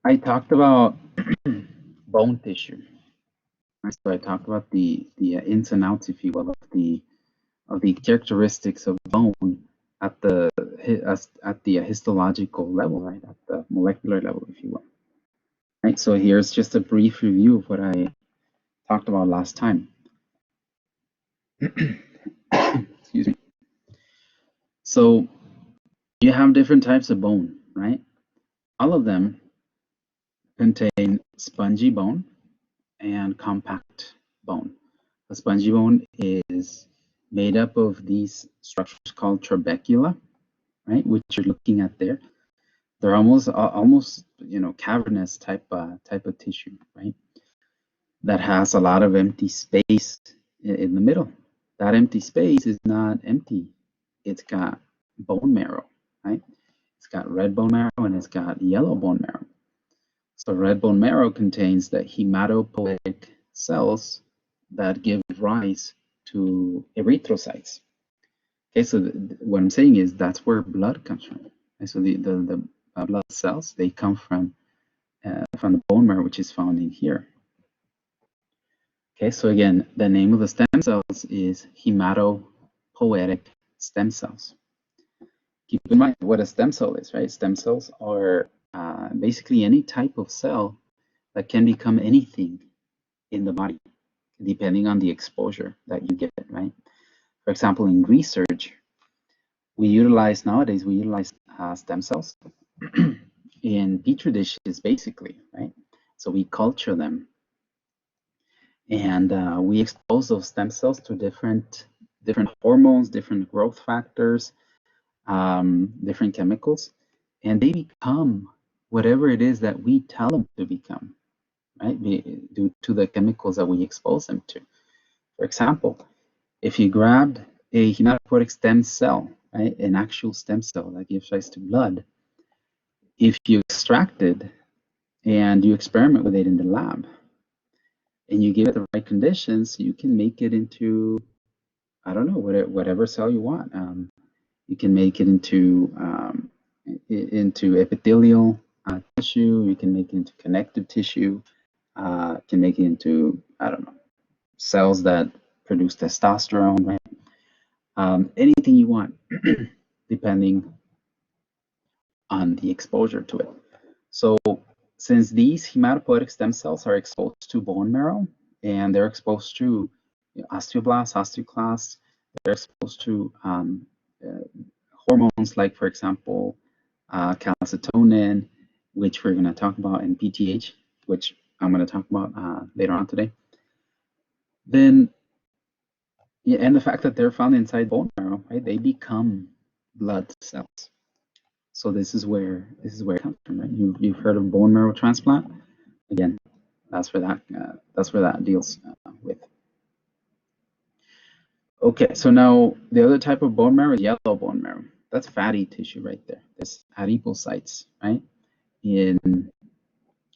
I talked about bone tissue. Right? So I talked about the ins and outs, if you will, of the characteristics of bone at the at the histological level, right? At the molecular level, if you will. Right. So here's just a brief review of what I talked about last time. Excuse me. So you have different types of bone, right? All of them contain spongy bone and compact bone. The spongy bone is made up of these structures called trabecula, right, which you're looking at there. They're almost cavernous type of tissue, right? That has a lot of empty space in the middle. That empty space is not empty. It's got bone marrow, right? It's got red bone marrow and it's got yellow bone marrow. So red bone marrow contains the hematopoietic cells that give rise to erythrocytes. Okay, so what I'm saying is that's where blood comes from. And so the blood cells, they come from the bone marrow, which is found in here. Okay, so again, the name of the stem cells is hematopoietic stem cells. Keep in mind what a stem cell is, right? Stem cells are basically any type of cell that can become anything in the body, depending on the exposure that you get, right? For example, in research, nowadays we utilize stem cells in petri dishes, basically, right? So we culture them, and we expose those stem cells to different hormones, different growth factors, different chemicals, and they become whatever it is that we tell them to become, right? Due to the chemicals that we expose them to. For example, if you grabbed a hematopoietic stem cell, right, an actual stem cell that gives rise to blood, if you extract it and you experiment with it in the lab, and you give it the right conditions, you can make it into, I don't know, whatever cell you want. You can make it into epithelial tissue. You can make it into connective tissue. You can make it into, I don't know, cells that produce testosterone, right? Anything you want, depending on the exposure to it. So since these hematopoietic stem cells are exposed to bone marrow and they're exposed to osteoblasts, osteoclasts, they're exposed to hormones like, for example, calcitonin, which we're going to talk about, and PTH, which I'm going to talk about later on today. Then, yeah, and the fact that they're found inside bone marrow, right? They become blood cells. So this is where it comes from, right? You've heard of bone marrow transplant? Again, that's where that deals with. Okay, so now the other type of bone marrow is yellow bone marrow. That's fatty tissue right there. There's adipocytes, right? In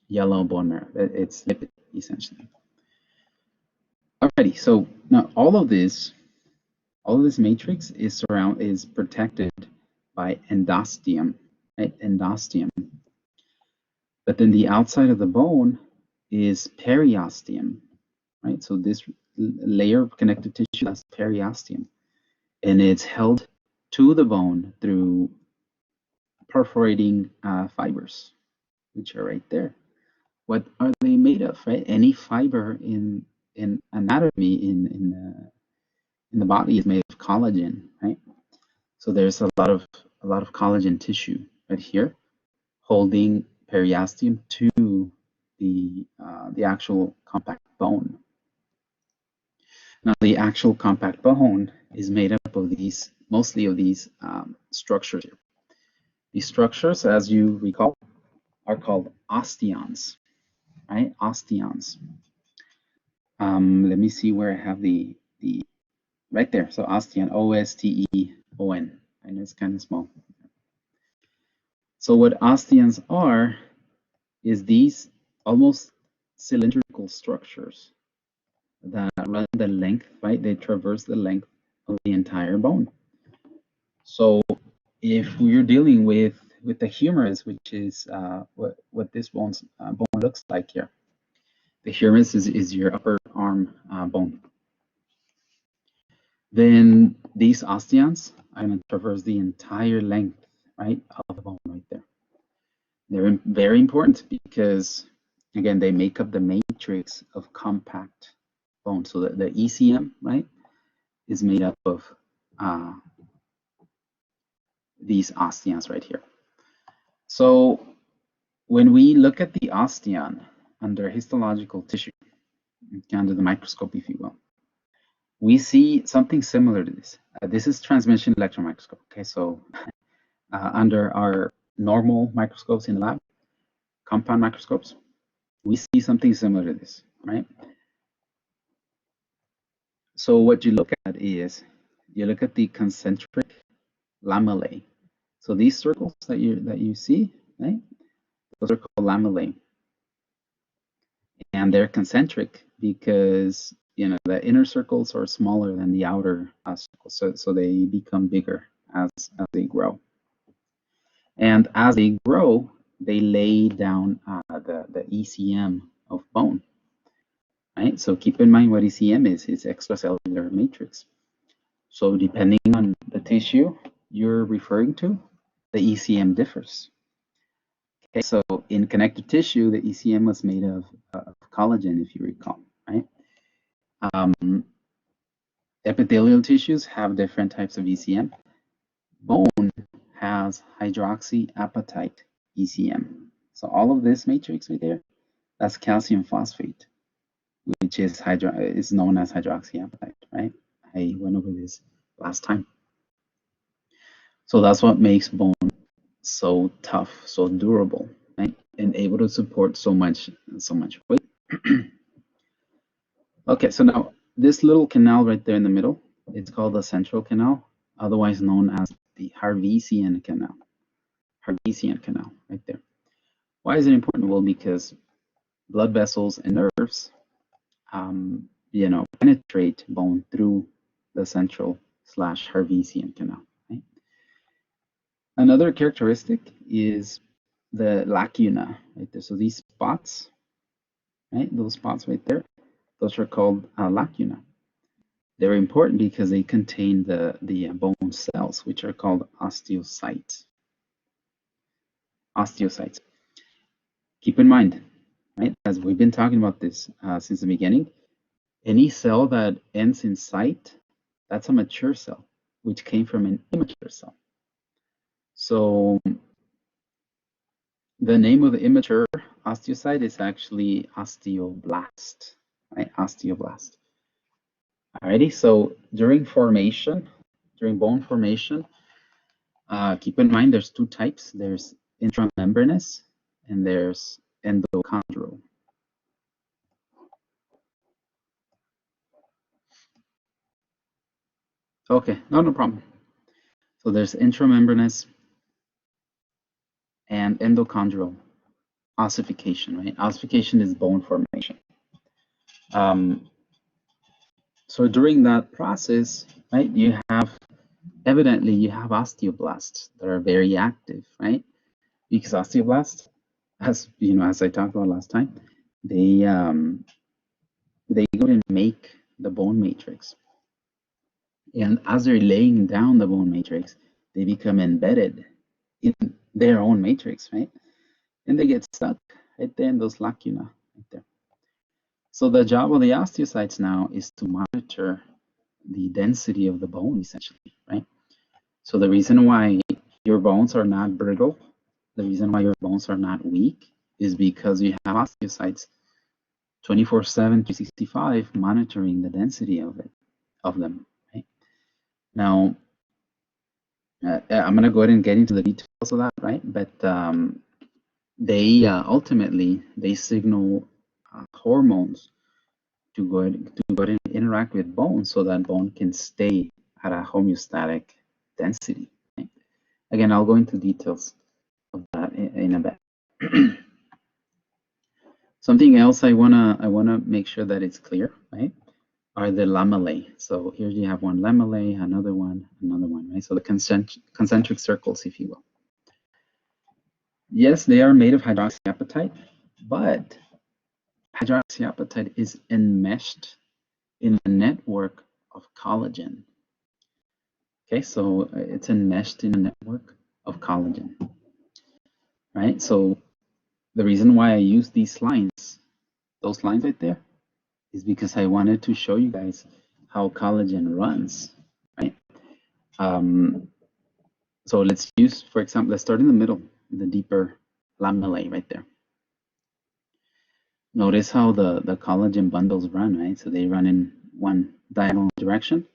yellow bone marrow. It's lipid, essentially. Alrighty, so now all of this matrix is protected by endosteum, right? Endosteum. But then the outside of the bone is periosteum, right? So this layer of connective tissue, that's periosteum, and it's held to the bone through perforating fibers, which are right there. What are they made of, right? Any fiber in anatomy in the body is made of collagen, right? So there's a lot of collagen tissue right here, holding periosteum to the actual compact bone. Now, the actual compact bone is made up of mostly of these structures here. These structures, as you recall, are called osteons, right? Osteons. Let me see where I have the right there. So osteon, O-S-T-E-O-N. I know it's kind of small. So what osteons are is these almost cylindrical structures that run the length, right? They traverse the length of the entire bone. So if we're dealing with with the humerus, which is what this bone looks like here. The humerus is your upper arm bone. Then these osteons are going to traverse the entire length, right, of the bone right there. They're very important because, again, they make up the matrix of compact bone. So the ECM, right, is made up of these osteons right here. So when we look at the osteon under histological tissue, under the microscope, if you will, we see something similar to this. This is transmission electron microscope. Okay, so under our normal microscopes in the lab, compound microscopes, we see something similar to this, right? So what you look at is, you look at the concentric lamellae. So these circles that you see, right? Those are called lamellae. And they're concentric because, you know, the inner circles are smaller than the outer circles, so they become bigger as they grow. And as they grow, they lay down the ECM of bone, right? So keep in mind what ECM is. It's extracellular matrix. So depending on the tissue you're referring to, the ECM differs. Okay, so in connective tissue, the ECM was made of collagen, if you recall, right? Epithelial tissues have different types of ECM. Bone has hydroxyapatite ECM. So all of this matrix right there, that's calcium phosphate, which is known as hydroxyapatite, right? I went over this last time. So that's what makes bone so tough, so durable, right? And able to support so much weight. Okay, so now this little canal right there in the middle, it's called the central canal, otherwise known as the Harvesian canal. Harvesian canal, right there. Why is it important? Well, because blood vessels and nerves, you know, penetrate bone through the central/Harvesian canal. Right? Another characteristic is the lacuna, right there. So these spots, right, those spots right there, those are called lacuna. They're important because they contain the bone cells, which are called osteocytes. Osteocytes. Keep in mind, right, as we've been talking about this since the beginning, any cell that ends in site, that's a mature cell, which came from an immature cell. So the name of the immature osteocyte is actually osteoblast, right? Osteoblast. Alrighty, so during bone formation, keep in mind there's two types. There's intramembranous and there's endochondral. Okay, no problem. So there's intramembranous and endochondral ossification, right? Ossification is bone formation. So during that process, right, you have osteoblasts that are very active, right? Because osteoblasts, as you know, as I talked about last time, they go and make the bone matrix. And as they're laying down the bone matrix, they become embedded in their own matrix, right? And they get stuck right there in those lacuna right there. So the job of the osteocytes now is to monitor the density of the bone, essentially, right? So the reason why your bones are not brittle, the reason why your bones are not weak, is because you have osteocytes 24/7, 365 monitoring the density of them. Right? Now, I'm going to go ahead and get into the details of that, right? But they ultimately signal hormones to go ahead and interact with bone so that bone can stay at a homeostatic density. Right? Again, I'll go into details of that in a bit. Something else I wanna make sure that it's clear, right? Are the lamellae. So here you have one lamellae, another one, right? So the concentric circles, if you will. Yes, they are made of hydroxyapatite, but hydroxyapatite is enmeshed in a network of collagen. Okay, so it's enmeshed in a network of collagen, right? So the reason why I use these lines, those lines right there, is because I wanted to show you guys how collagen runs, right? So let's use, for example, let's start in the middle, the deeper lamellae right there. Notice how the collagen bundles run, right? So they run in one diagonal direction.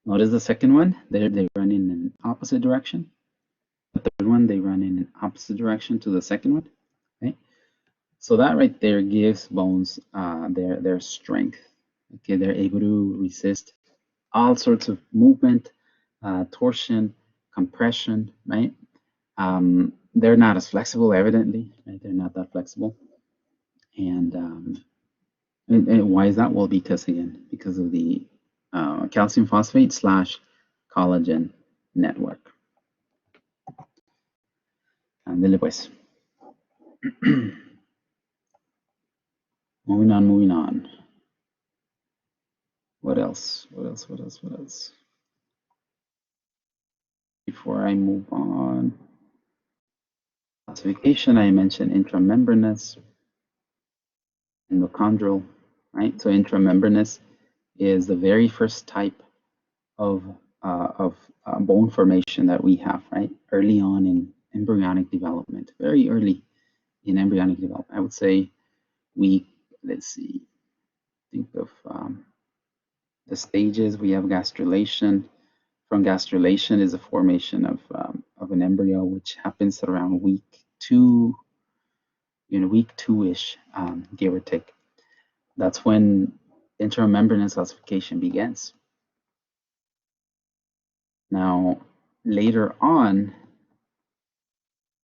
Notice the second one, they run in an opposite direction. The third one, they run in an opposite direction to the second one, okay? So that right there gives bones their strength. Okay, they're able to resist all sorts of movement, torsion, compression, right? They're not as flexible, evidently, right? They're not that flexible. And why is that? Well, because again, because of the calcium phosphate / collagen network. Ándale pues. Moving on. What else? Before I move on, classification, I mentioned intramembranous, endochondral, right? So intramembranous is the very first type of bone formation that we have, right? Early on in embryonic development, very early in embryonic development. I would say let's see, think of the stages. We have gastrulation. From gastrulation is a formation of an embryo, which happens around week 2, week 2-ish, give or take. That's when intramembranous ossification begins. Now, later on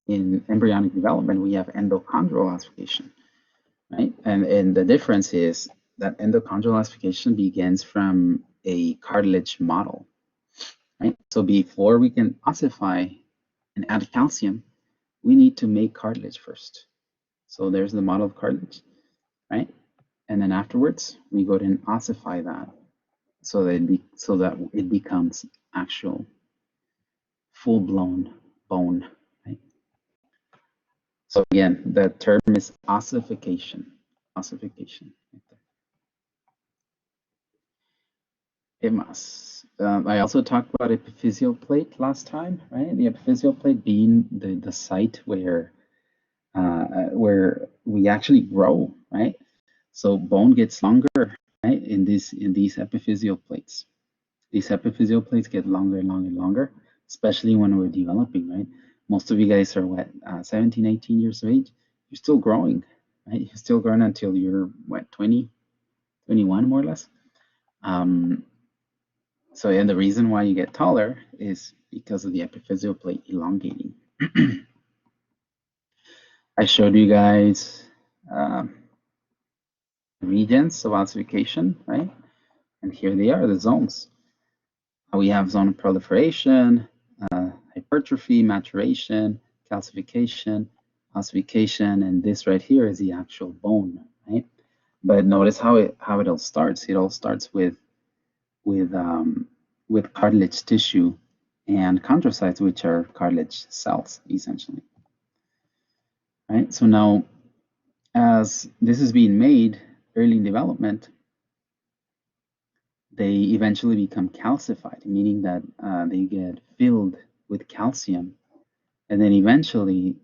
in embryonic development, we have endochondral ossification, right? And the difference is that endochondral ossification begins from a cartilage model, right? So before we can ossify and add calcium, we need to make cartilage first. So there's the model of cartilage, right? And then afterwards, we go ahead and ossify that so that it becomes actual full-blown bone, right? So again, the term is ossification. I also talked about epiphyseal plate last time, right? The epiphyseal plate being the site where we actually grow, right? So bone gets longer, right? In these epiphyseal plates. These epiphyseal plates get longer and longer and longer, especially when we're developing, right? Most of you guys are 17, 18 years of age. You're still growing, right? You're still growing until you're 20, 21 more or less. So and the reason why you get taller is because of the epiphyseal plate elongating. I showed you guys regions of ossification, right? And here they are, the zones. We have zone of proliferation, hypertrophy, maturation, calcification, ossification, and this right here is the actual bone, right? But notice how it all starts. It all starts with cartilage tissue and chondrocytes, which are cartilage cells, essentially. Right. So now, as this is being made early in development, they eventually become calcified, meaning that they get filled with calcium, and then eventually,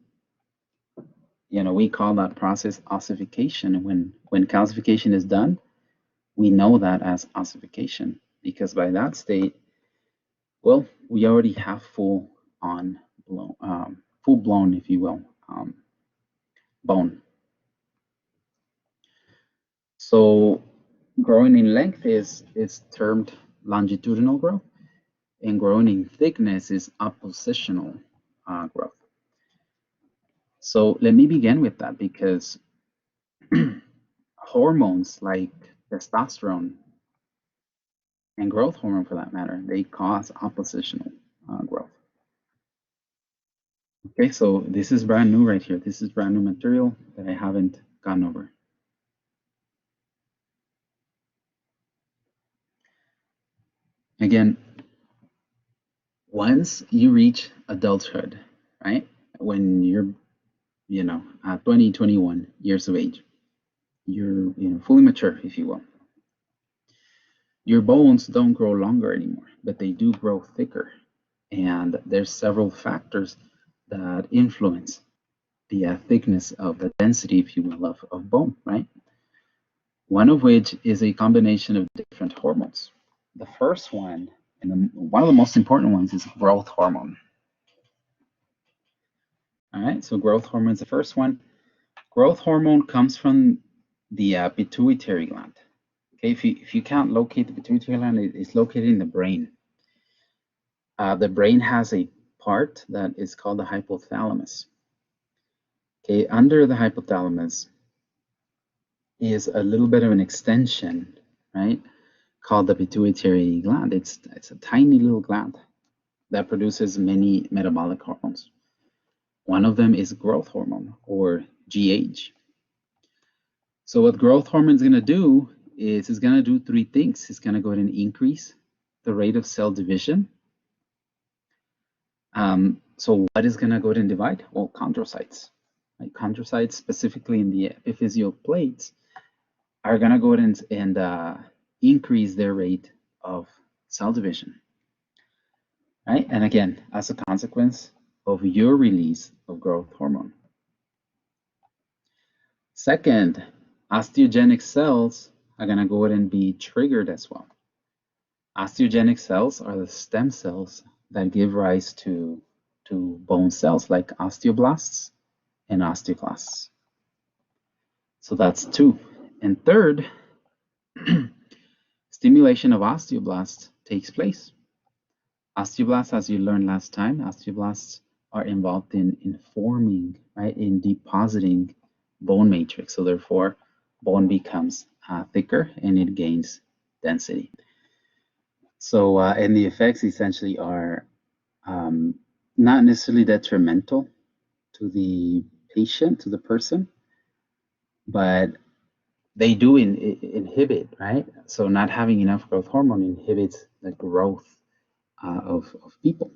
we call that process ossification. And when calcification is done, we know that as ossification, because by that state, well, we already have full-blown, if you will, bone. So growing in length is termed longitudinal growth, and growing in thickness is oppositional growth. So let me begin with that, because hormones like testosterone and growth hormone, for that matter, they cause oppositional growth. Okay, so this is brand new right here. This is brand new material that I haven't gone over. Again, once you reach adulthood, right? When you're, 20, 21 years of age, you're, fully mature, if you will. Your bones don't grow longer anymore, but they do grow thicker. And there's several factors that influence the thickness of the density, if you will, of bone, right? One of which is a combination of different hormones. The first one, and one of the most important ones, is growth hormone. All right, so growth hormone is the first one. Growth hormone comes from the pituitary gland. Okay, if you can't locate the pituitary gland, it's located in the brain. The brain has a part that is called the hypothalamus. Okay, under the hypothalamus is a little bit of an extension, right, called the pituitary gland. It's a tiny little gland that produces many metabolic hormones. One of them is growth hormone, or GH. So what growth hormone is going to do is it's going to do three things. It's going to go ahead and increase the rate of cell division. So what is going to go ahead and divide? Well, chondrocytes. Right? Chondrocytes, specifically in the epiphyseal plates, are going to go ahead and increase their rate of cell division. Right? And again, as a consequence of your release of growth hormone. Second, osteogenic cells are going to go ahead and be triggered as well. Osteogenic cells are the stem cells that give rise to bone cells, like osteoblasts and osteoclasts. So that's two. And third, stimulation of osteoblasts takes place. Osteoblasts, as you learned last time, osteoblasts are involved in forming, right, in depositing bone matrix. So therefore, bone becomes thicker and it gains density. So, and the effects essentially are not necessarily detrimental to the patient, to the person, but they do inhibit, right? So not having enough growth hormone inhibits the growth of people.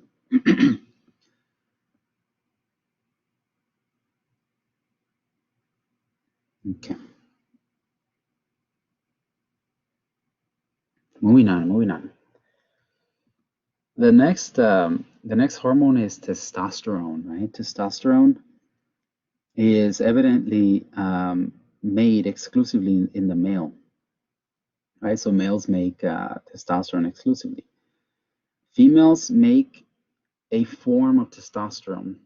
Okay. Moving on. The next hormone is testosterone, right? Testosterone is evidently made exclusively in the male, right? So males make testosterone exclusively. Females make a form of testosterone,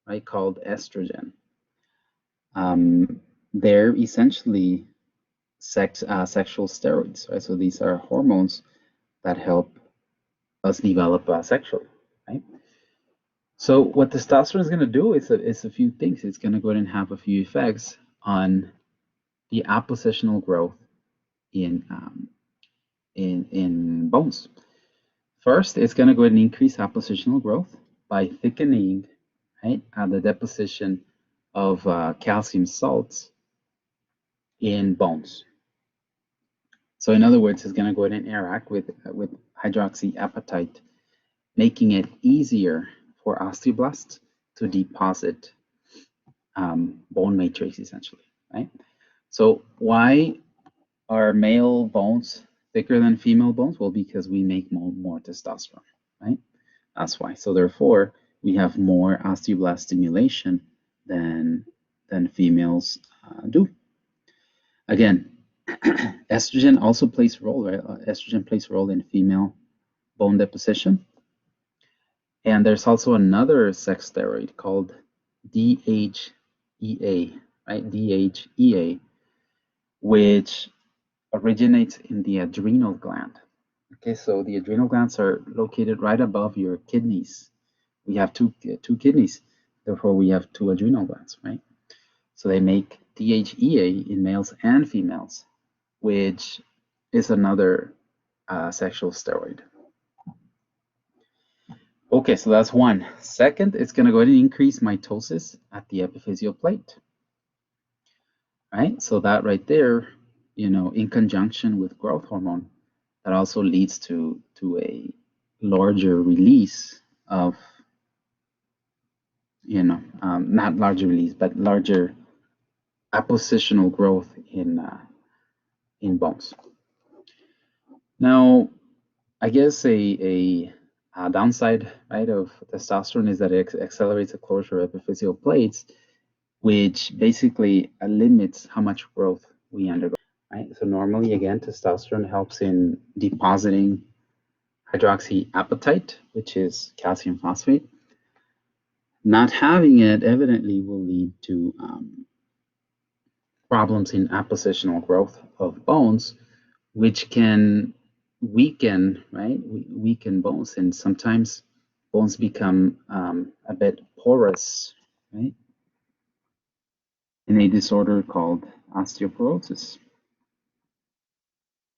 right, called estrogen. They're essentially sexual steroids, right? So these are hormones that help us develop sexually, right? So what testosterone is going to do is a few things. It's going to go ahead and have a few effects on the appositional growth in bones. First, it's going to go ahead and increase appositional growth by thickening, right, the deposition of calcium salts in bones. So in other words, it's going to go ahead and interact with hydroxyapatite, making it easier for osteoblasts to deposit bone matrix, essentially, right? So why are male bones thicker than female bones? Well, because we make more testosterone, right? That's why. So therefore, we have more osteoblast stimulation than females do. Again, estrogen also plays a role, right? Estrogen plays a role in female bone deposition. And there's also another sex steroid called DHEA, right? DHEA, which originates in the adrenal gland. Okay, so the adrenal glands are located right above your kidneys. We have two kidneys, therefore we have two adrenal glands, right? So they make DHEA in males and females, which is another sexual steroid. Okay, so that's one. Second, it's going to go ahead and increase mitosis at the epiphyseal plate, right? So that right there, in conjunction with growth hormone, that also leads to a larger release of, not larger release, but larger appositional growth in bones. Now, I guess a downside, right, of testosterone is that it accelerates the closure of epiphyseal plates, which basically limits how much growth we undergo, right? So normally, again, testosterone helps in depositing hydroxyapatite, which is calcium phosphate. Not having it evidently will lead to problems in appositional growth of bones, which can weaken, right? Weaken bones, and sometimes bones become a bit porous, right? In a disorder called osteoporosis.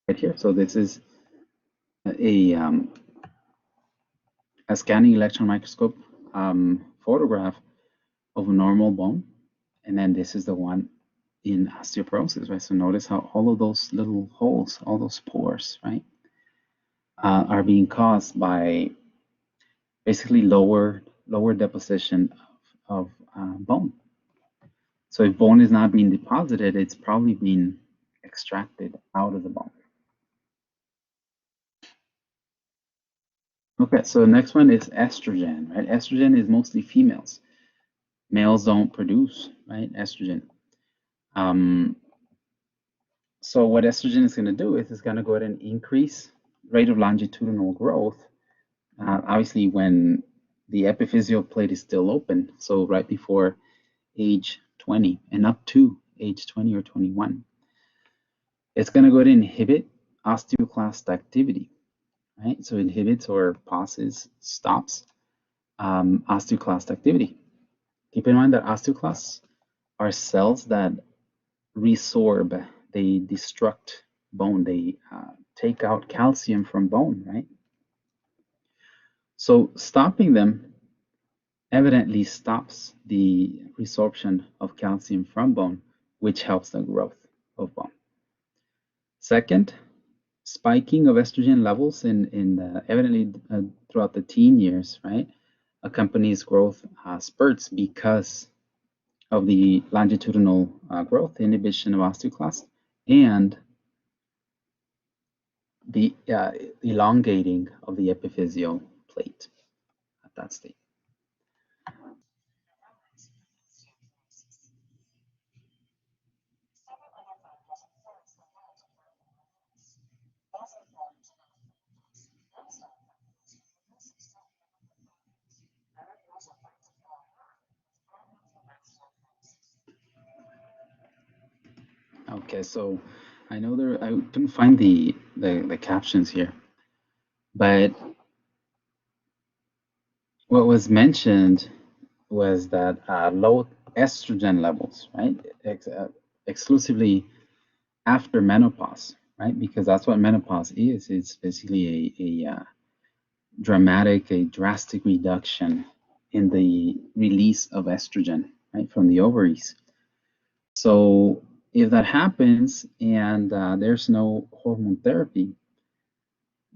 Right here. So this is a scanning electron microscope photograph of a normal bone, and then this is the one in osteoporosis, right? So notice how all of those little holes, all those pores, right, are being caused by basically lower deposition of bone. So if bone is not being deposited, it's probably being extracted out of the bone. Okay, so the next one is estrogen, right? Estrogen is mostly females. Males don't produce, right, estrogen. So what estrogen is going to do is it's going to go ahead and increase rate of longitudinal growth, obviously when the epiphyseal plate is still open, so right before age 20 and up to age 20 or 21. It's going to go ahead and inhibit osteoclast activity, right? So inhibits or pauses, stops osteoclast activity. Keep in mind that osteoclasts are cells that resorb, they destruct bone, they take out calcium from bone, right? So stopping them evidently stops the resorption of calcium from bone, which helps the growth of bone. Second, spiking of estrogen levels evidently throughout the teen years, right, accompanies growth spurts because of the longitudinal growth, inhibition of osteoclast, and the elongating of the epiphyseal plate at that state. Okay, so I know I couldn't find the captions here, but what was mentioned was that low estrogen levels, right, exclusively after menopause, right, because that's what menopause is. It's basically a drastic reduction in the release of estrogen, right, from the ovaries. So if that happens and there's no hormone therapy,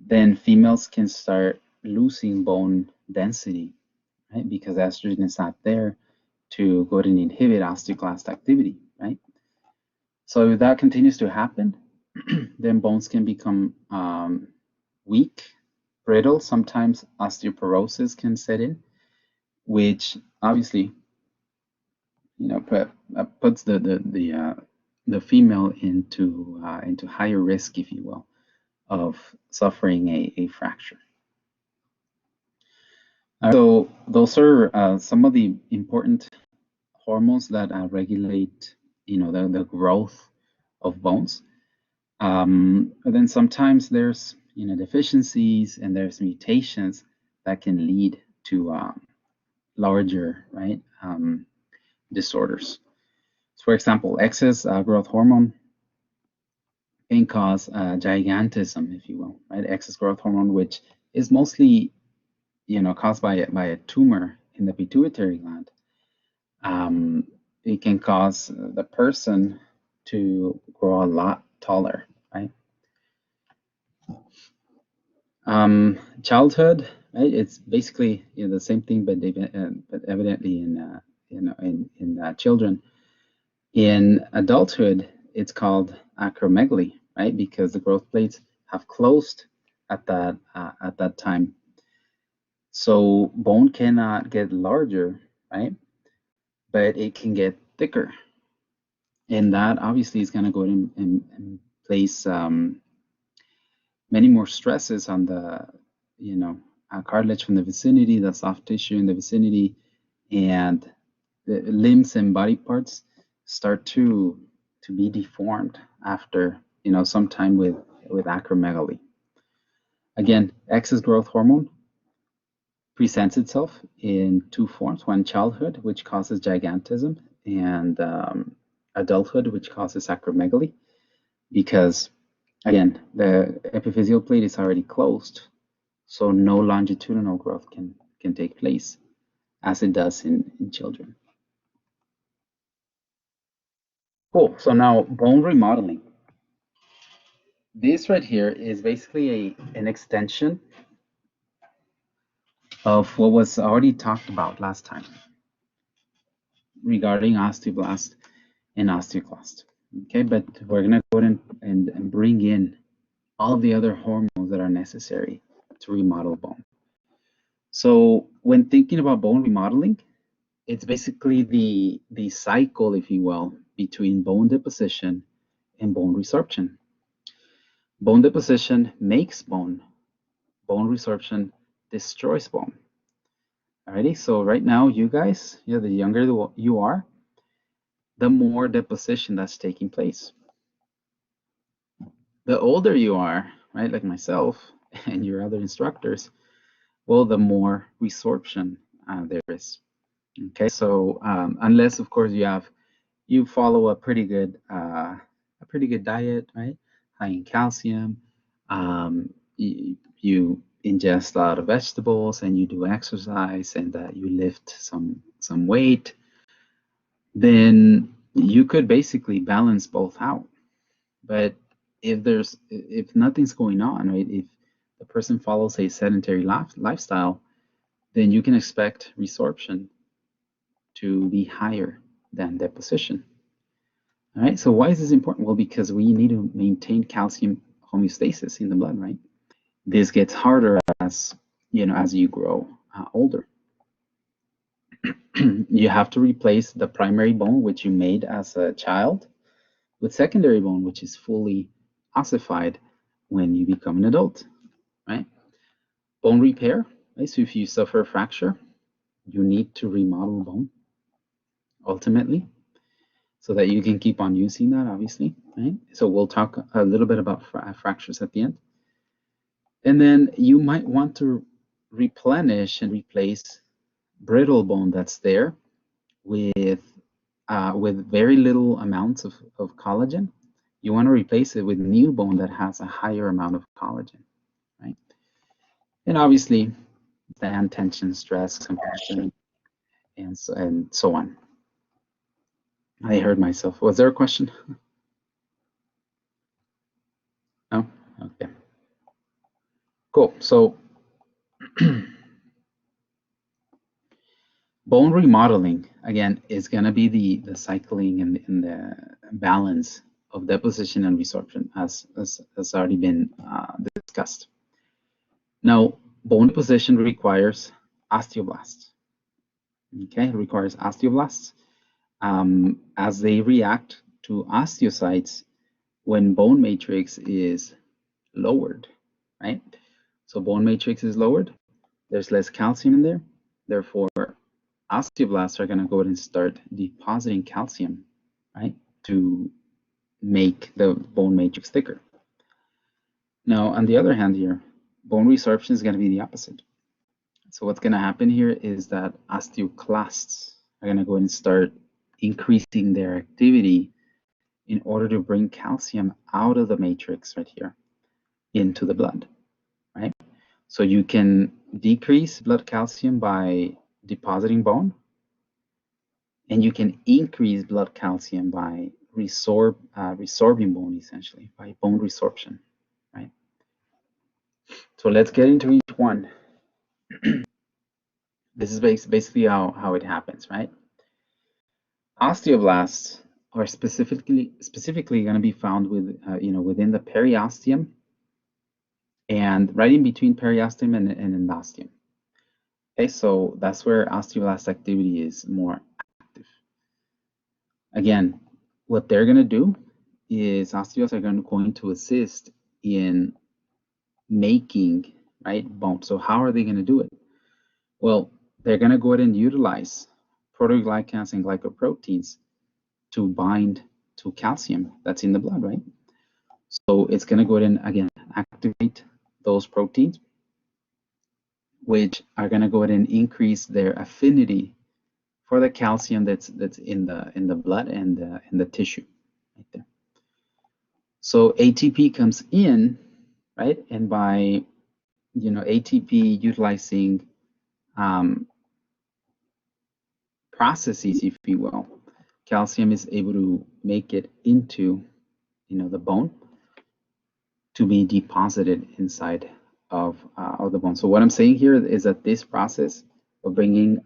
then females can start losing bone density, right? Because estrogen is not there to go ahead and inhibit osteoclast activity, right? So if that continues to happen, then bones can become weak, brittle. Sometimes osteoporosis can set in, which obviously, puts the female into higher risk, if you will, of suffering a fracture. So those are some of the important hormones that regulate, the growth of bones. But then sometimes there's, deficiencies and there's mutations that can lead to larger, right, disorders. So for example, excess growth hormone can cause gigantism, if you will, right? Excess growth hormone, which is mostly caused by a tumor in the pituitary gland, it can cause the person to grow a lot taller, right? Childhood, right? It's basically the same thing, but evidently in children. In adulthood, it's called acromegaly, right? Because the growth plates have closed at that time, so bone cannot get larger, right? But it can get thicker, and that obviously is going to go and place many more stresses on the cartilage from the vicinity, the soft tissue in the vicinity, and the limbs and body parts start to be deformed after some time with acromegaly. Again, excess growth hormone presents itself in two forms: one, childhood, which causes gigantism, and adulthood, which causes acromegaly, because again, the epiphyseal plate is already closed, so no longitudinal growth can take place as it does in children. Cool. So now bone remodeling. This right here is basically an extension of what was already talked about last time regarding osteoblast and osteoclast. Okay, but we're gonna go ahead and bring in all of the other hormones that are necessary to remodel bone. So when thinking about bone remodeling, it's basically the cycle, if you will, between bone deposition and bone resorption. Bone deposition makes bone. Bone resorption destroys bone. Alrighty, so right now, you guys, the younger you are, the more deposition that's taking place. The older you are, right, like myself and your other instructors, well, the more resorption there is. Okay, so unless, of course, you follow a pretty good diet, right, high in calcium, you ingest a lot of vegetables, and you do exercise, and you lift some weight, then you could basically balance both out. But if nothing's going on, right, if the person follows a sedentary lifestyle, then you can expect resorption to be higher than deposition. All right, so why is this important? Well, because we need to maintain calcium homeostasis in the blood, right? This gets harder as you grow older. You have to replace the primary bone, which you made as a child, with secondary bone, which is fully ossified when you become an adult, right? Bone repair, right? So if you suffer a fracture, you need to remodel bone, ultimately, so that you can keep on using that, obviously, right? So we'll talk a little bit about fractures at the end. And then you might want to replenish and replace brittle bone that's there with very little amounts of collagen. You want to replace it with new bone that has a higher amount of collagen, right? And obviously, stand, tension, stress, compression, and so on. I heard myself. Was there a question? No? Okay. Cool. So bone remodeling, again, is going to be the cycling and the balance of deposition and resorption, as already been discussed. Now, bone deposition requires osteoblasts. Okay, it requires osteoblasts as they react to osteocytes when bone matrix is lowered, right? So bone matrix is lowered, there's less calcium in there, therefore osteoblasts are going to go ahead and start depositing calcium, right, to make the bone matrix thicker. Now, on the other hand here, bone resorption is going to be the opposite. So what's going to happen here is that osteoclasts are going to go ahead and start increasing their activity in order to bring calcium out of the matrix right here into the blood, right? So you can decrease blood calcium by depositing bone, and you can increase blood calcium by resorbing bone, essentially, by bone resorption, right? So let's get into each one. This is basically how it happens, right? Osteoblasts are specifically going to be found with, within the periosteum and right in between periosteum and endosteum. Okay, so that's where osteoblast activity is more active. Again, what they're going to do is osteoblasts are going to assist in making, right, bone. So how are they going to do it? Well, they're going to go ahead and utilize proteoglycans and glycoproteins to bind to calcium that's in the blood, right? So it's going to go ahead and, again, activate those proteins, which are going to go ahead and increase their affinity for the calcium that's in the blood and in the tissue right there. So ATP comes in, right? And by ATP utilizing processes, if you will, calcium is able to make it into the bone to be deposited inside of the bone. So what I'm saying here is that this process of bringing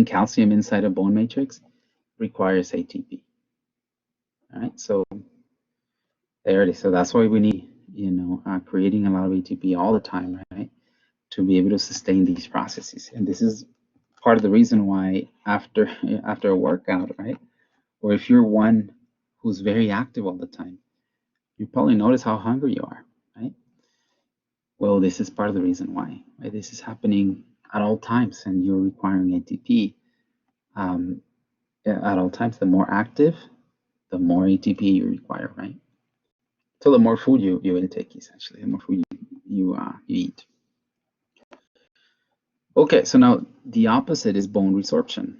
calcium inside a bone matrix requires ATP. All right, so there it is. So that's why we need, creating a lot of ATP all the time, right, to be able to sustain these processes. And this is part of the reason why after a workout, right, or if you're one who's very active all the time, you probably notice how hungry you are, right? Well, this is part of the reason why, right? This is happening at all times, and you're requiring ATP at all times. The more active, the more ATP you require, right? So the more food you intake, essentially, the more food you eat. Okay, so now the opposite is bone resorption.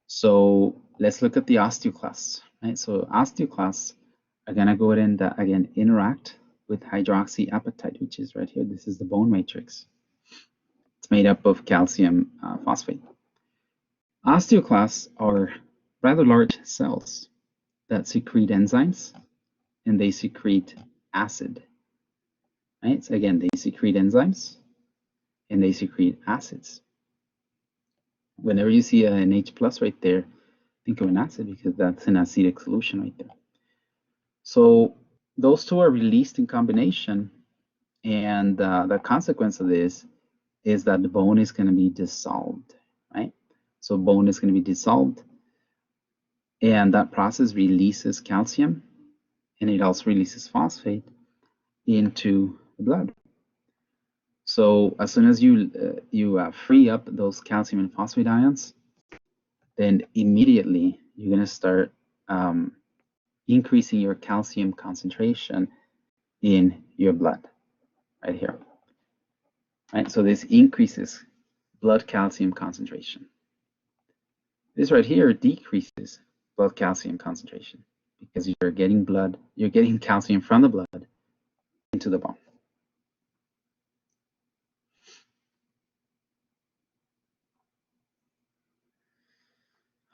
So let's look at the osteoclasts, right? So osteoclasts are gonna go ahead and again interact with hydroxyapatite, which is right here. This is the bone matrix. It's made up of calcium phosphate. Osteoclasts are rather large cells that secrete enzymes, and they secrete acid. Right? So again, they secrete enzymes and they secrete acids. Whenever you see an H plus right there, think of an acid because that's an acidic solution right there. So those two are released in combination, and the consequence of this is that the bone is going to be dissolved, right? So bone is going to be dissolved, and that process releases calcium, and it also releases phosphate into the blood. So as soon as you free up those calcium and phosphate ions, then immediately you're going to start increasing your calcium concentration in your blood right here. Right, so this increases blood calcium concentration. This right here decreases blood calcium concentration because you're getting calcium from the blood into the bone.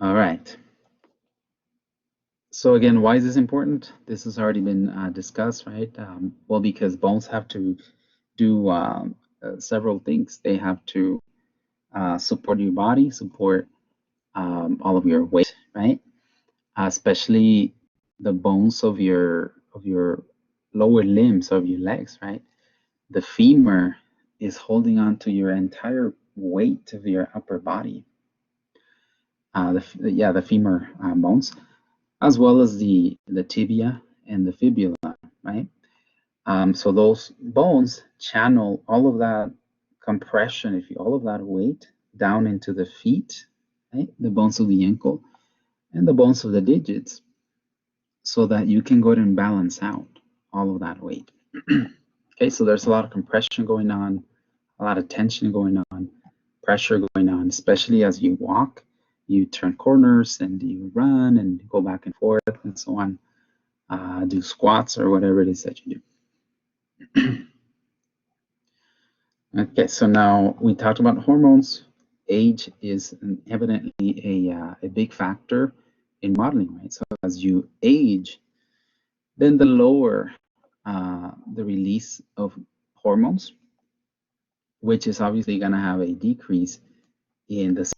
All right. So again, why is this important? This has already been discussed, right? Well, because bones have to do several things. They have to support your body, support all of your weight, right? Especially the bones of your lower limbs, of your legs, right? The femur is holding on to your entire weight of your upper body. The femur bones, as well as the tibia and the fibula, right? So those bones channel all of that compression, all of that weight down into the feet, right? The bones of the ankle and the bones of the digits, so that you can go ahead and balance out all of that weight. Okay, so there's a lot of compression going on, a lot of tension going on, pressure going on, especially as you walk, you turn corners and you run and go back and forth and so on, do squats or whatever it is that you do. Okay, so now we talked about hormones. Age is evidently a big factor in modeling, right? So as you age, then the lower the release of hormones, which is obviously going to have a decrease in the.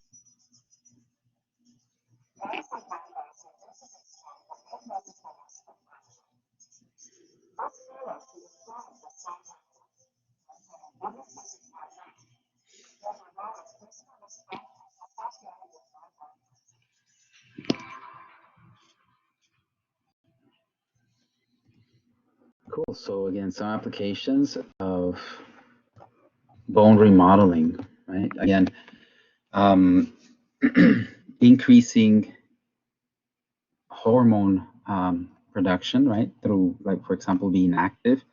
Cool. So again, some applications of bone remodeling, right? Again, increasing hormone production, right? Through, like, for example, being active.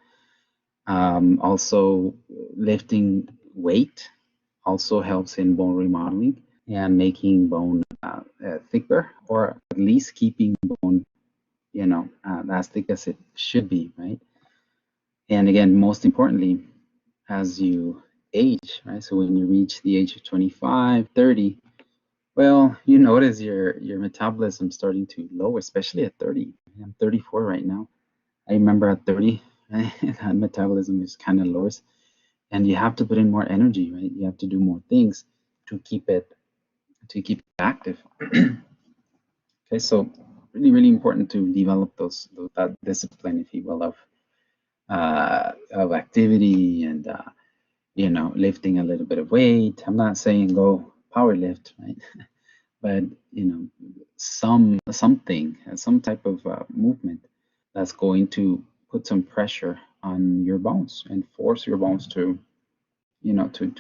Also, lifting weight also helps in bone remodeling and making bone thicker, or at least keeping bone, as thick as it should be, right? And again, most importantly, as you age, right? So when you reach the age of 25, 30, well, you notice your metabolism starting to lower, especially at 30. I'm 34 right now. I remember at 30, that metabolism is kind of lowers, and you have to put in more energy, right? You have to do more things to keep it active. Okay, so really, really important to develop that discipline, if you will, of activity and lifting a little bit of weight. I'm not saying go power lift, right? But something, some type of movement that's going to put some pressure on your bones and force your bones to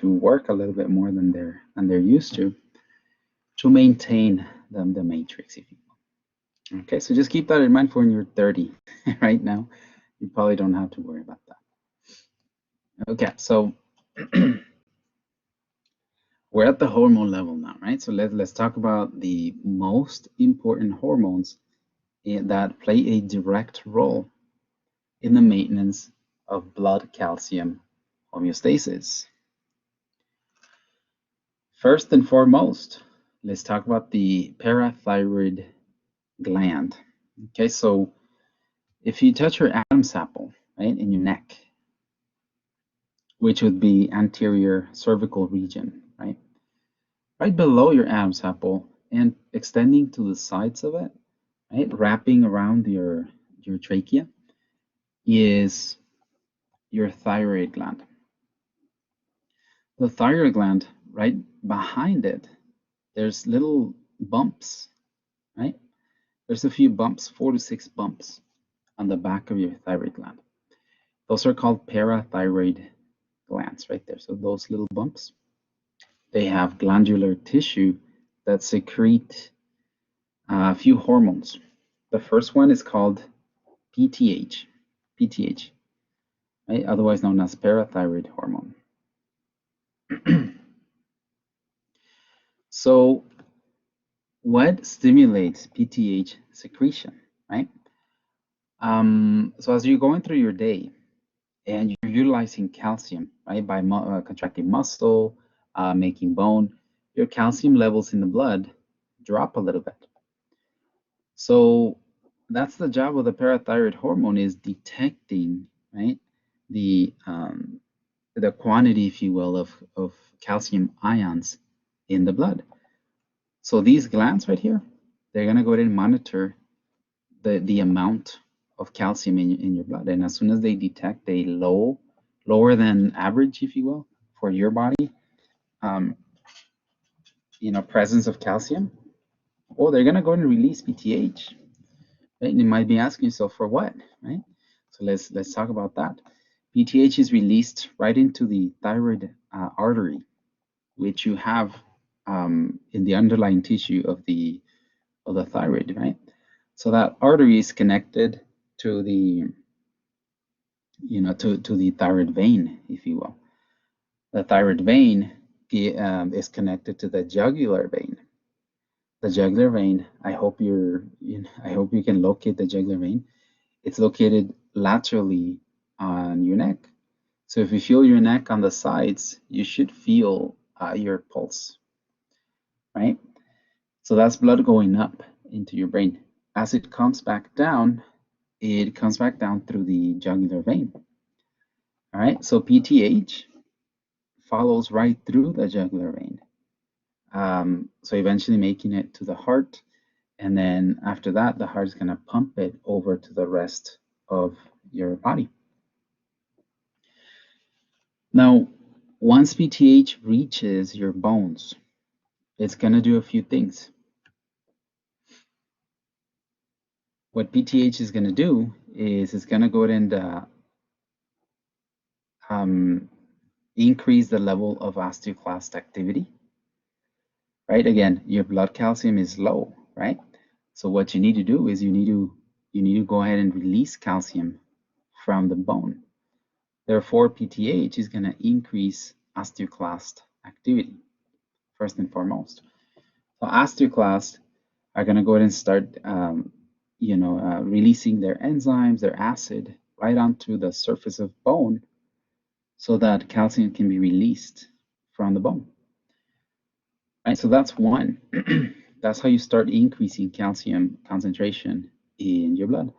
work a little bit more than they're used to maintain the matrix, if you will. Okay, so just keep that in mind for when you're 30. Right now, you probably don't have to worry about that. Okay, so we're at the hormone level now, right? So let's talk about the most important hormones that play a direct role in the maintenance of blood calcium homeostasis. First and foremost, let's talk about the parathyroid gland. Okay, so if you touch your Adam's apple, right, in your neck, which would be anterior cervical region, right? Right below your Adam's apple and extending to the sides of it, right, wrapping around your trachea, is your thyroid gland. The thyroid gland, right behind it, there's little bumps, right? There's a few bumps, 4 to 6 bumps on the back of your thyroid gland. Those are called parathyroid glands right there. So those little bumps, they have glandular tissue that secrete a few hormones. The first one is called PTH, right? Otherwise known as parathyroid hormone. So what stimulates PTH secretion, right? So as you're going through your day and you're utilizing calcium, right, by contracting muscle, making bone, your calcium levels in the blood drop a little bit. So that's the job of the parathyroid hormone, is detecting, right, the quantity, if you will, of calcium ions in the blood. So these glands right here, they're gonna go ahead and monitor the amount of calcium in your blood, and as soon as they detect a lower than average, if you will, for your body, presence of calcium, they're gonna go ahead and release PTH. Right? And you might be asking yourself, for what, right? So let's talk about that. PTH is released right into the thyroid artery, which you have in the underlying tissue of the thyroid, right? So that artery is connected to the to the thyroid vein, if you will. The thyroid vein is connected to the jugular vein. The jugular vein, I hope you can locate the jugular vein. It's located laterally on your neck. So if you feel your neck on the sides, you should feel your pulse, right? So that's blood going up into your brain. As it comes back down, it comes back down through the jugular vein. All right, so PTH follows right through the jugular vein. So eventually making it to the heart. And then after that, the heart is going to pump it over to the rest of your body. Now, once PTH reaches your bones, it's going to do a few things. What PTH is going to do is it's going to go ahead and increase the level of osteoclast activity, right? Again, your blood calcium is low, right? So what you need to do is you need to go ahead and release calcium from the bone. Therefore, PTH is going to increase osteoclast activity, first and foremost. So osteoclasts are going to go ahead and start, releasing their enzymes, their acid, right onto the surface of bone so that calcium can be released from the bone. Right, so that's one. That's how you start increasing calcium concentration in your blood.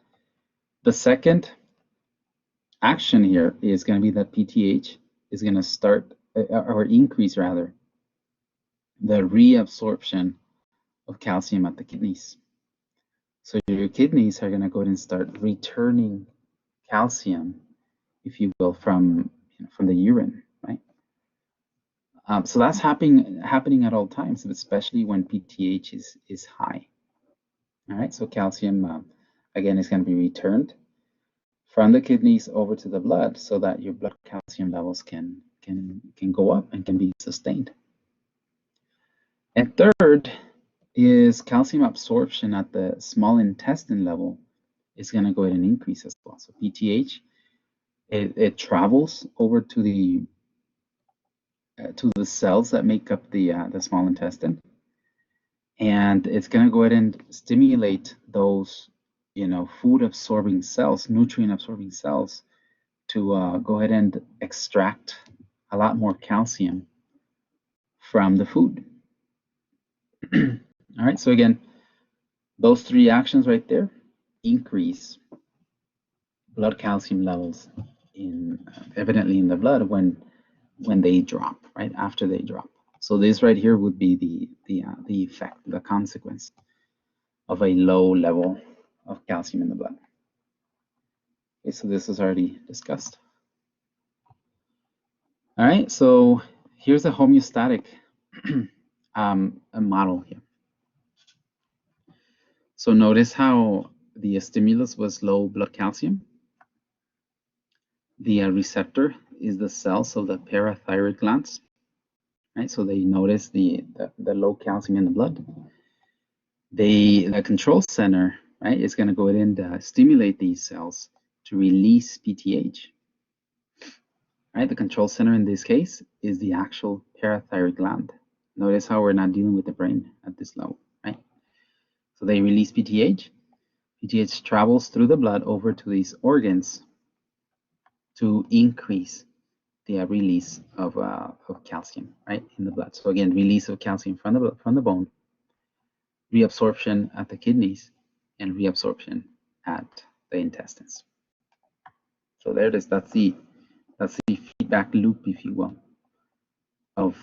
The second action here is going to be that PTH is going to start, or increase rather, the reabsorption of calcium at the kidneys. So your kidneys are going to go ahead and start returning calcium, if you will, from the urine, right? So that's happening at all times, especially when PTH is high. All right, so calcium again is going to be returned from the kidneys over to the blood, so that your blood calcium levels can go up and can be sustained. And third is calcium absorption at the small intestine level is going to go ahead and increase as well. So PTH, it travels over to the cells that make up the small intestine, and it's going to go ahead and stimulate those food absorbing cells, nutrient absorbing cells, to go ahead and extract a lot more calcium from the food. All right, so again, those three actions right there increase blood calcium levels evidently in the blood when they drop, right after they drop. So this right here would be the effect, the consequence of a low level of calcium in the blood. Okay, so this is already discussed. All right, so here's a homeostatic a model here. So notice how the stimulus was low blood calcium. The receptor is the cells of the parathyroid glands, right? So they notice the low calcium in the blood. The control center, right, is going to go ahead and stimulate these cells to release PTH. Right, the control center in this case is the actual parathyroid gland. Notice how we're not dealing with the brain at this level, right? So they release PTH. PTH travels through the blood over to these organs to increase the release of calcium, right, in the blood. So again, release of calcium from the bone, reabsorption at the kidneys, and reabsorption at the intestines. So there it is. That's the feedback loop, if you will, of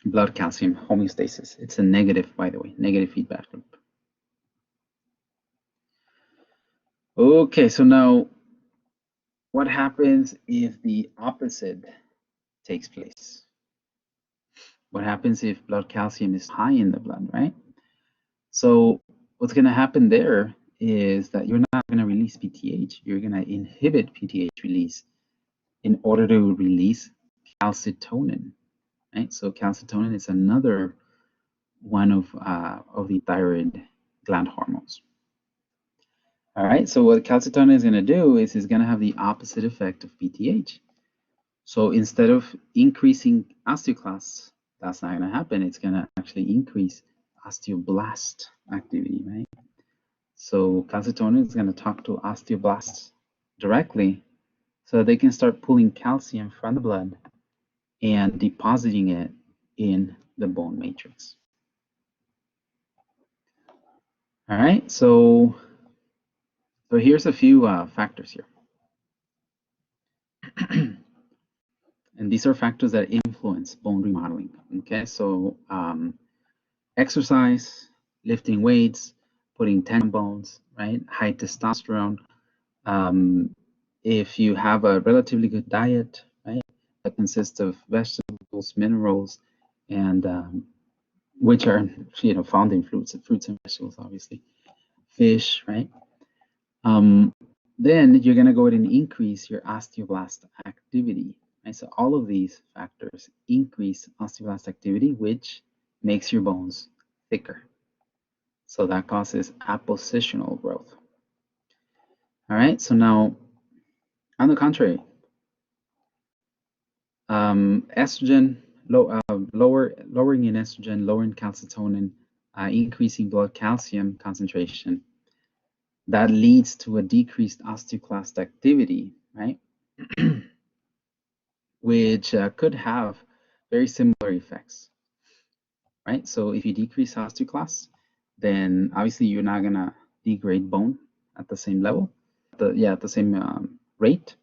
blood calcium homeostasis. It's a negative, by the way, negative feedback loop. Okay, so now what happens if the opposite takes place? What happens if blood calcium is high in the blood, right? So what's going to happen there is that you're not going to release PTH. You're going to inhibit PTH release in order to release calcitonin, right? So calcitonin is another one of the thyroid gland hormones. All right, so what calcitonin is going to do is it's going to have the opposite effect of PTH. So instead of increasing osteoclasts, that's not going to happen. It's going to actually increase osteoblast activity, right? So calcitonin is going to talk to osteoblasts directly so they can start pulling calcium from the blood and depositing it in the bone matrix. All right, so here's a few factors here. And these are factors that influence bone remodeling. Okay, so exercise, lifting weights, putting tension on bones, right? High testosterone. If you have a relatively good diet, right, that consists of vegetables, minerals, and which are found in fruits and vegetables, obviously, fish, right? Then you're going to go ahead and increase your osteoblast activity. Right? So all of these factors increase osteoblast activity, which makes your bones thicker. So that causes appositional growth. All right, so now, on the contrary, estrogen, lowering in estrogen, lowering calcitonin, increasing blood calcium concentration, that leads to a decreased osteoclast activity, right? Which could have very similar effects, right? So if you decrease osteoclast, then obviously you're not gonna degrade bone at the same level, at the same rate.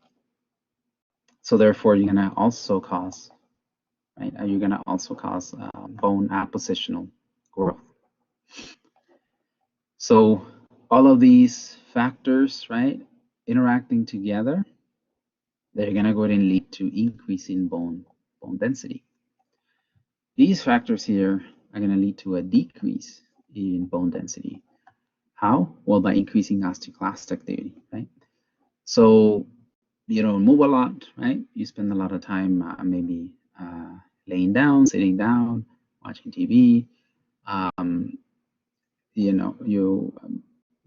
So therefore, you're gonna also cause, right? You're gonna also cause bone appositional growth. So all of these factors, right, interacting together, they're gonna go ahead and lead to increasing bone density. These factors here are gonna lead to a decrease in bone density. How? Well, by increasing osteoclast activity, right? So you don't move a lot, right? You spend a lot of time maybe laying down, sitting down, watching TV. You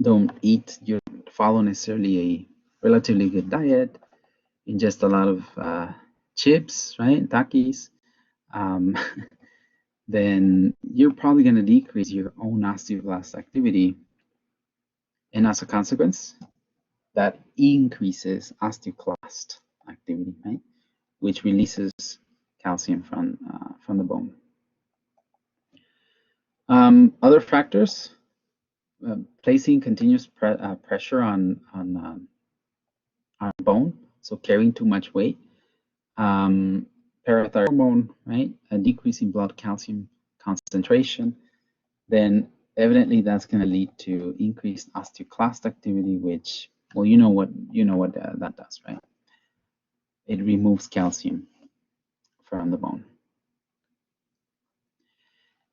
don't eat, you follow necessarily a relatively good diet, ingest a lot of chips, right? Takis. Then you're probably going to decrease your own osteoblast activity. And as a consequence, that increases osteoclast activity, right? Which releases calcium from the bone. Other factors, placing continuous pressure on bone, so carrying too much weight, parathyroid hormone, right? A decrease in blood calcium concentration, then evidently that's going to lead to increased osteoclast activity, which, well, you know what that does, right? It removes calcium from the bone.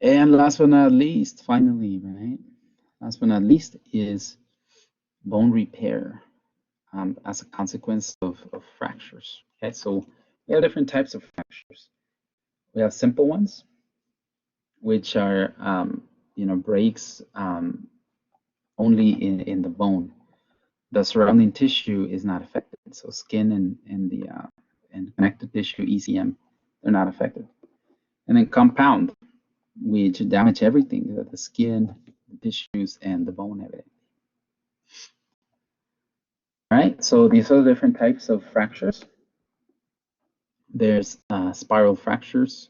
And last but not least, finally, right? Last but not least is bone repair as a consequence of fractures. Okay, so we have different types of fractures. We have simple ones, which are breaks only in the bone. The surrounding tissue is not affected. So skin and connective tissue, ECM, they're not affected. And then compound, which damage everything, the skin, the tissues, and the bone evidently. All right, so these are the different types of fractures. There's spiral fractures,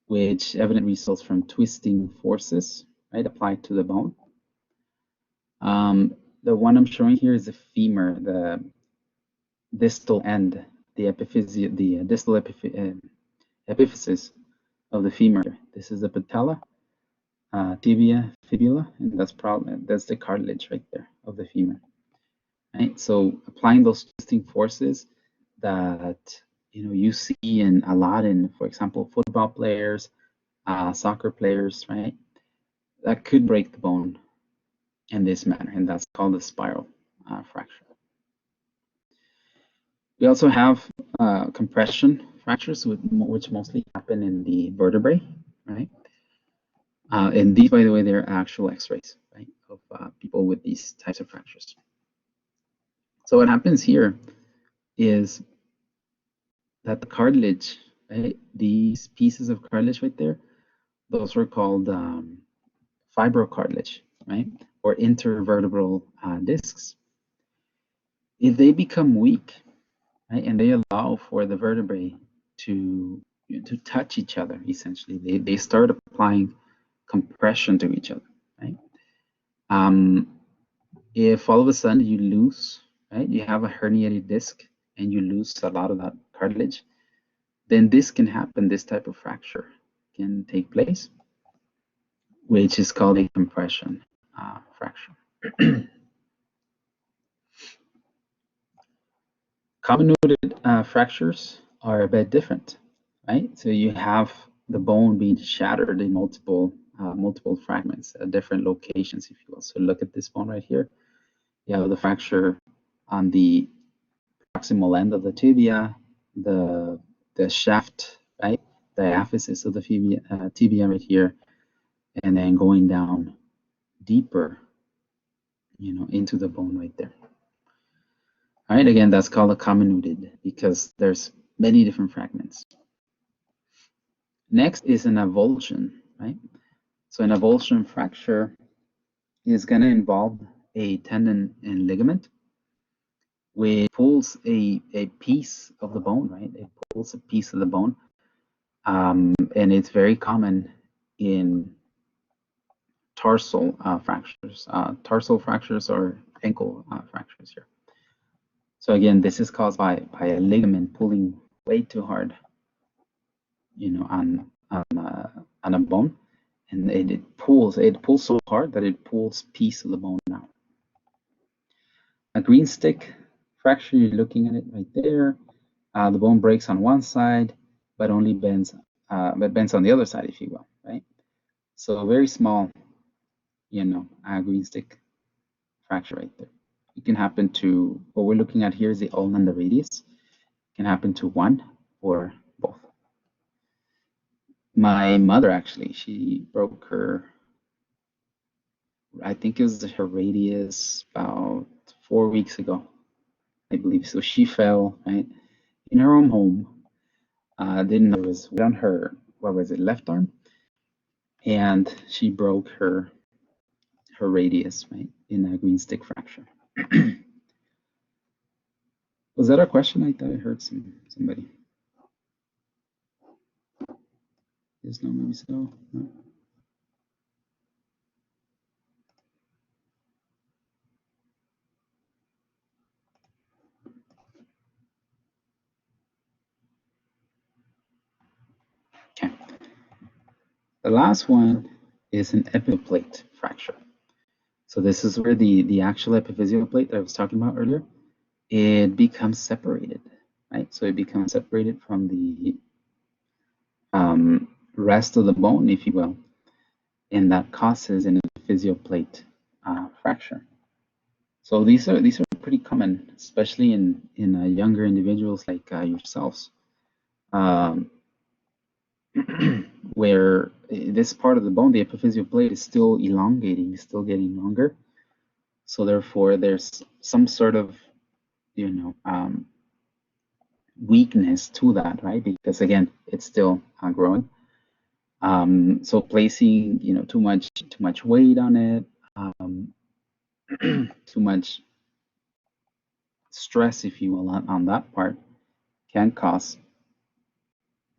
which evidently results from twisting forces, right, applied to the bone. The one I'm showing here is the femur, the distal end, the distal epiphysis of the femur. This is the patella, tibia, fibula, and that's the cartilage right there of the femur. Right? So applying those twisting forces that you see a lot in, for example, football players, soccer players, right? That could break the bone in this manner, and that's called a spiral fracture. We also have compression fractures, which mostly happen in the vertebrae, right? And these, by the way, they're actual X-rays, right, of people with these types of fractures. So what happens here is that the cartilage, right, these pieces of cartilage right there, those are called fibrocartilage, right, or intervertebral discs. If they become weak, right, and they allow for the vertebrae to touch each other, essentially, they start applying compression to each other, right? If all of a sudden you lose, right, you have a herniated disc and you lose a lot of that cartilage, then this can happen. This type of fracture can take place, which is called a compression fracture. Comminuted fractures are a bit different, right? So you have the bone being shattered in multiple fragments at different locations, if you will. So look at this bone right here. You have the fracture on the proximal end of the tibia, the shaft, right? Diaphysis of the tibia right here, and then going down deeper, into the bone right there. All right, again, that's called a comminuted because there's many different fragments. Next is an avulsion, right? So an avulsion fracture is going to involve a tendon and ligament, which pulls a piece of the bone, right? It pulls a piece of the bone, and it's very common in tarsal fractures. Tarsal fractures or ankle fractures here. So again, this is caused by a ligament pulling way too hard, on a bone, and it pulls so hard that it pulls piece of the bone out. A green stick fracture, you're looking at it right there. The bone breaks on one side, but only bends on the other side, if you will, right? So a very small, green stick fracture right there. It can happen to, what we're looking at here is the ulna and the radius. It can happen to one or both. My mother, actually, she broke her, I think it was her radius about 4 weeks ago, I believe. So she fell, right, in her own home. Didn't know it was on her, what was it, left arm? And she broke her radius, right, in a green stick fracture. Was that a question? I thought I heard somebody. Yes, no, maybe so. No? Okay. The last one is an epiphyseal plate fracture. So this is where the actual epiphyseal plate that I was talking about earlier, it becomes separated, right? So it becomes separated from the rest of the bone, if you will, and that causes an epiphyseal plate fracture. So these are pretty common, especially in younger individuals like yourselves, where this part of the bone, the epiphyseal plate, is still elongating, still getting longer. So therefore, there's some sort of, weakness to that, right? Because again, it's still growing. So placing, too much weight on it, too much stress, if you will, on that part, can cause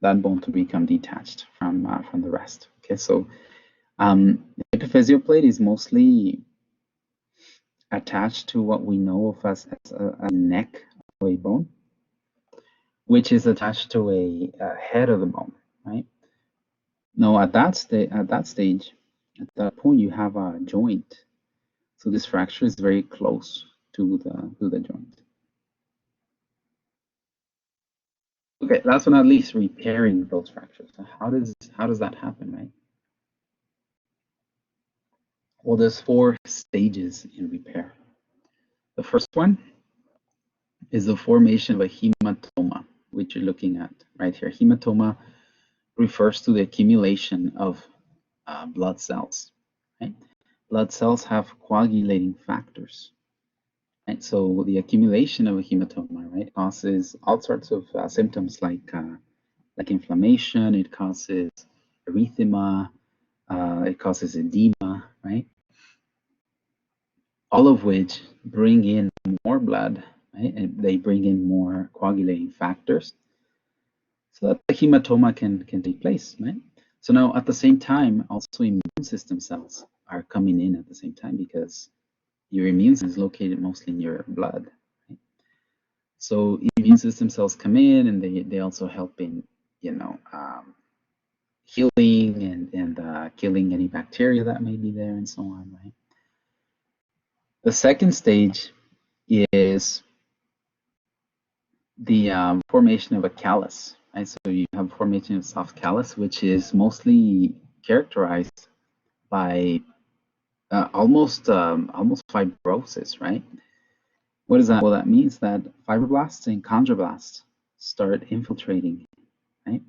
that bone to become detached from the rest. Okay, so the epiphyseal plate is mostly attached to what we know of as a neck of a bone, which is attached to a head of the bone, right? Now, at that stage, at that point, you have a joint. So this fracture is very close to the joint. Okay, last but not least, repairing those fractures. So how does that happen, right? Well, there's 4 stages in repair. The first one is the formation of a hematoma, which you're looking at right here. Hematoma refers to the accumulation of blood cells, right? Blood cells have coagulating factors, right? So the accumulation of a hematoma, right, causes all sorts of symptoms like inflammation. It causes erythema. It causes edema, right? All of which bring in more blood right? And they bring in more coagulating factors so that the hematoma can take place, right? So now at the same time, also immune system cells are coming in at the same time because your immune system is located mostly in your blood. Right? So immune system cells come in and they also help in, healing and killing any bacteria that may be there and so on, right? The second stage is the formation of a callus, right? So you have formation of soft callus, which is mostly characterized by almost fibrosis, right? What is that? Well, that means that fibroblasts and chondroblasts start infiltrating, right?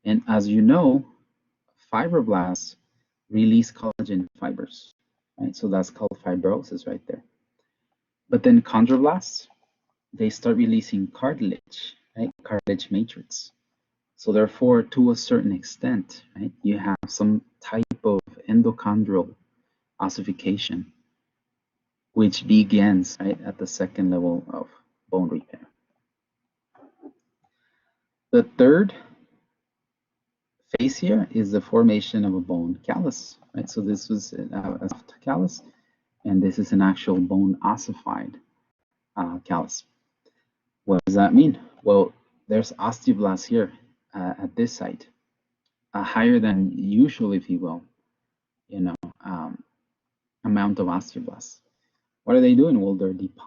And as you know, fibroblasts release collagen fibers, right? So that's called fibrosis right there. But then chondroblasts, they start releasing cartilage, right? Cartilage matrix. So therefore, to a certain extent, right, you have some type of endochondral ossification, which begins right at the second level of bone repair. The third phase here is the formation of a bone callus, right? So this was a soft callus, and this is an actual bone ossified callus. What does that mean? Well, there's osteoblasts here at this site, higher than usual, if you will, amount of osteoblasts. What are they doing? Well, they're depositing